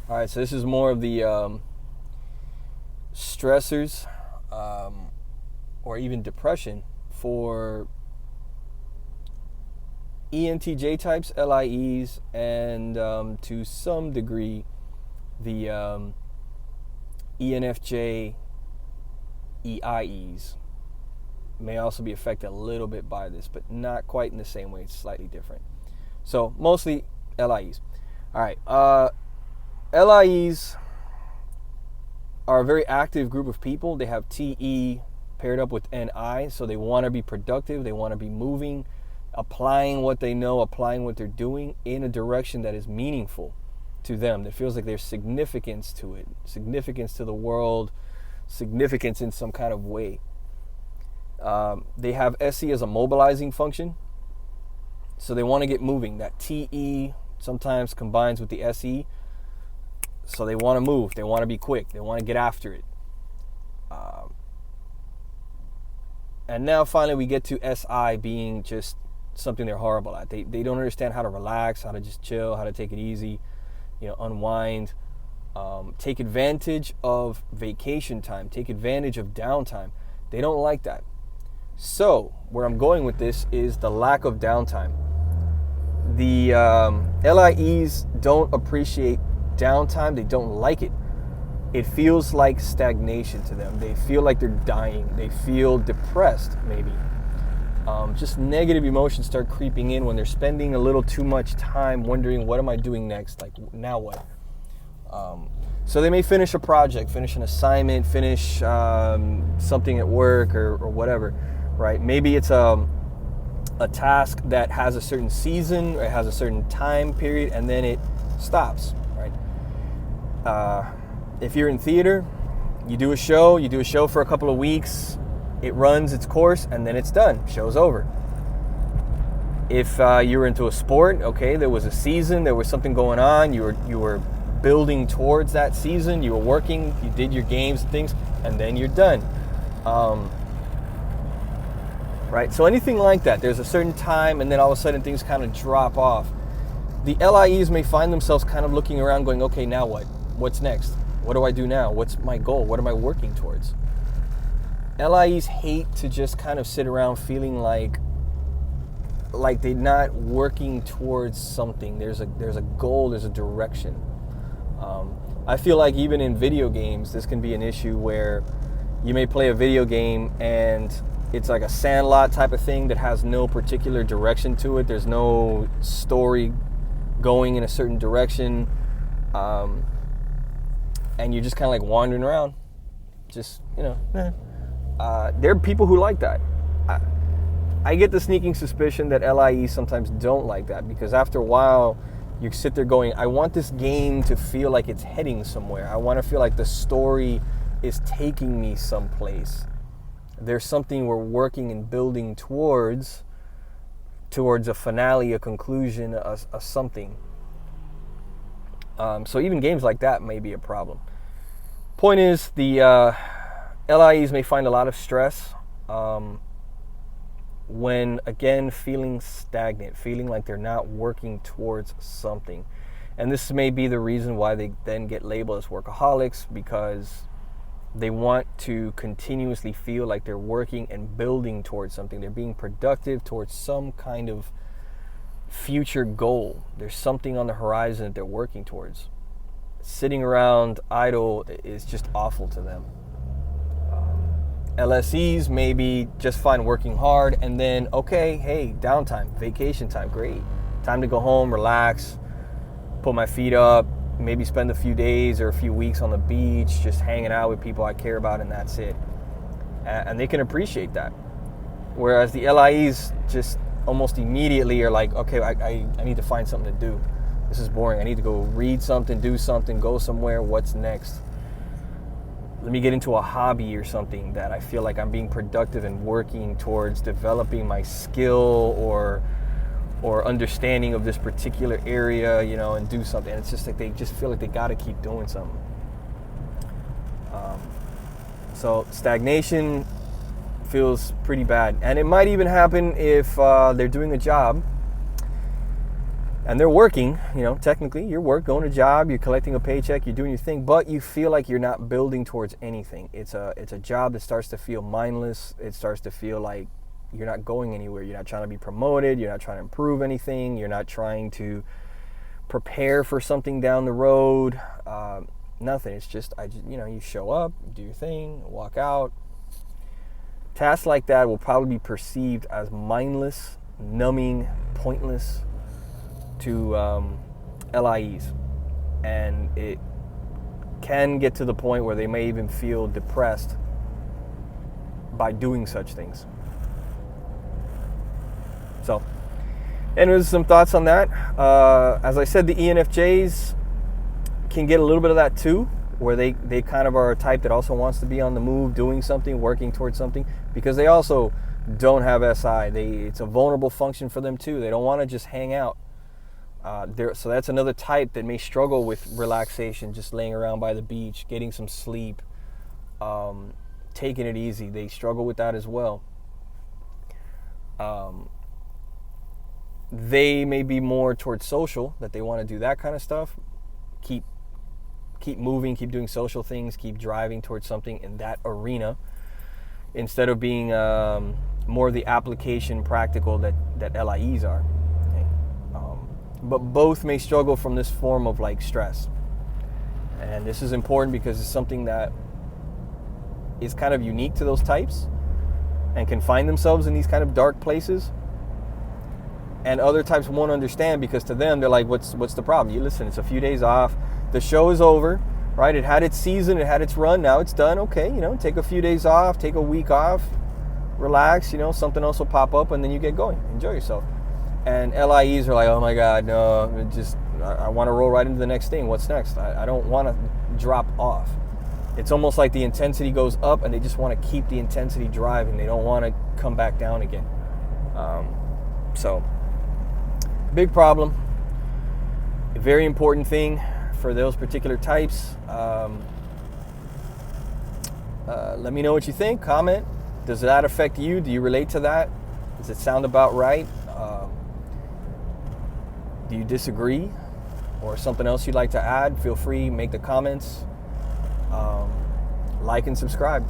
All right, so this is more of the stressors or even depression for ENTJ types, LIEs, and to some degree the ENFJ, EIEs may also be affected a little bit by this, but not quite in the same way. It's slightly different. So mostly LIEs. All right. LIEs are a very active group of people. They have TE paired up with NI, so they want to be productive. They want to be moving, applying what they know, applying what they're doing in a direction that is meaningful to them, that feels like there's significance to it, significance to the world, significance in some kind of way. They have SE as a mobilizing function, so they want to get moving. That TE sometimes combines with the SE, so they want to move, they want to be quick, they want to get after it. And now finally we get to SI being just something they're horrible at. They don't understand how to relax, how to just chill, how to take it easy, unwind, take advantage of vacation time, take advantage of downtime. They don't like that. So where I'm going with this is the lack of downtime. The LIEs don't appreciate downtime. They don't like it. It feels like stagnation to them. They feel like they're dying. They feel depressed, maybe. Just negative emotions start creeping in when they're spending a little too much time wondering, what am I doing next? Like, now what? So they may finish a project, finish an assignment, finish something at work or whatever, right? Maybe it's a task that has a certain season or it has a certain time period, and then it stops, right? If you're in theater, you do a show for a couple of weeks, it runs its course, and then it's done. Show's over. If you're into a sport, okay, there was a season, there was something going on, you were building towards that season, you were working, you did your games and things, and then you're done. Right? So anything like that, there's a certain time, and then all of a sudden things kind of drop off. The LIEs may find themselves kind of looking around going, okay, now what? What's next? What do I do now? What's my goal? What am I working towards? LIEs hate to just kind of sit around feeling like they're not working towards something. There's a goal, there's a direction. I feel like even in video games, this can be an issue where you may play a video game and it's like a sandlot type of thing that has no particular direction to it. There's no story going in a certain direction. And you're just kind of like wandering around. Just, there are people who like that. I get the sneaking suspicion that LIEs sometimes don't like that, because after a while, you sit there going, I want this game to feel like it's heading somewhere. I want to feel like the story is taking me someplace. There's something we're working and building towards a finale, a conclusion, a something. So even games like that may be a problem. Point is, the LIEs may find a lot of stress when, again, feeling stagnant, feeling like they're not working towards something. And this may be the reason why they then get labeled as workaholics, because they want to continuously feel like they're working and building towards something. They're being productive towards some kind of future goal. There's something on the horizon that they're working towards. Sitting around idle is just awful to them. LSEs maybe just find working hard, and then, okay, hey, downtime, vacation time, great. Time to go home, relax, put my feet up, maybe spend a few days or a few weeks on the beach, just hanging out with people I care about, and that's it. And they can appreciate that. Whereas the LIEs just almost immediately are like, okay, I need to find something to do. This is boring. I need to go read something, do something, go somewhere. What's next? Let me get into a hobby or something that I feel like I'm being productive and working towards developing my skill or understanding of this particular area, and do something. And it's just like they just feel like they got to keep doing something. So stagnation feels pretty bad. And it might even happen if they're doing a job and they're working, technically you're going to a job, you're collecting a paycheck, you're doing your thing, but you feel like you're not building towards anything. It's a job that starts to feel mindless. It starts to feel like you're not going anywhere. You're not trying to be promoted. You're not trying to improve anything. You're not trying to prepare for something down the road. Nothing. It's just, you show up, do your thing, walk out. Tasks like that will probably be perceived as mindless, numbing, pointless to LIEs, and it can get to the point where they may even feel depressed by doing such things. So, anyways, some thoughts on that. As I said, the ENFJs can get a little bit of that too, where they kind of are a type that also wants to be on the move, doing something, working towards something, because they also don't have SI. It's a vulnerable function for them too. They don't want to just hang out. So that's another type that may struggle with relaxation, just laying around by the beach, getting some sleep, taking it easy. They struggle with that as well. They may be more towards social, that they want to do that kind of stuff, keep moving, keep doing social things, keep driving towards something in that arena, instead of being more the application practical that LIEs are. Okay? But both may struggle from this form of like stress. And this is important because it's something that is kind of unique to those types and can find themselves in these kind of dark places. And other types won't understand, because to them, they're like, what's the problem? You listen, it's a few days off. The show is over, right? It had its season, it had its run, now it's done. Okay, take a few days off, take a week off, relax, something else will pop up, and then you get going. Enjoy yourself. And LIEs are like, oh my God, no, I want to roll right into the next thing. What's next? I don't want to drop off. It's almost like the intensity goes up and they just want to keep the intensity driving. They don't want to come back down again. So, big problem. A very important thing for those particular types. Let me know what you think. Comment. Does that affect you? Do you relate to that? Does it sound about right? Do you disagree? Or something else you'd like to add? Feel free, make the comments. Like and subscribe.